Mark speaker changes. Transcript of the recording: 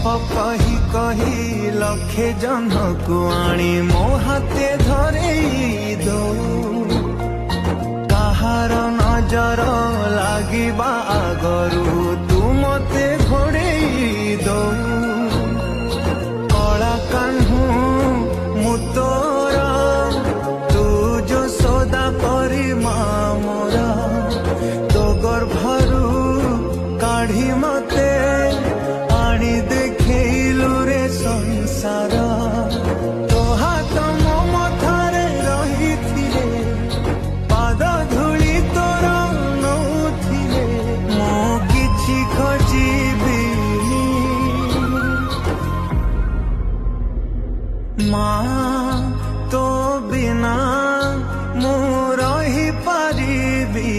Speaker 1: कही कही लखे जनकु आणी मो हाथे धरेई दो कहार नजर लागिबा आगरू तू मते घोड़ेई दो कला कान्हू मु तोर तू जो सौदा करी मोरा तो गर्भरू काढ़ी मते आनी देखैलु रे संसार तो हाथ मो मथारे रहिथिले पाद धूली तोर नौथिले मो किछि खोजिबी माँ तो बिना मु रही पारिबी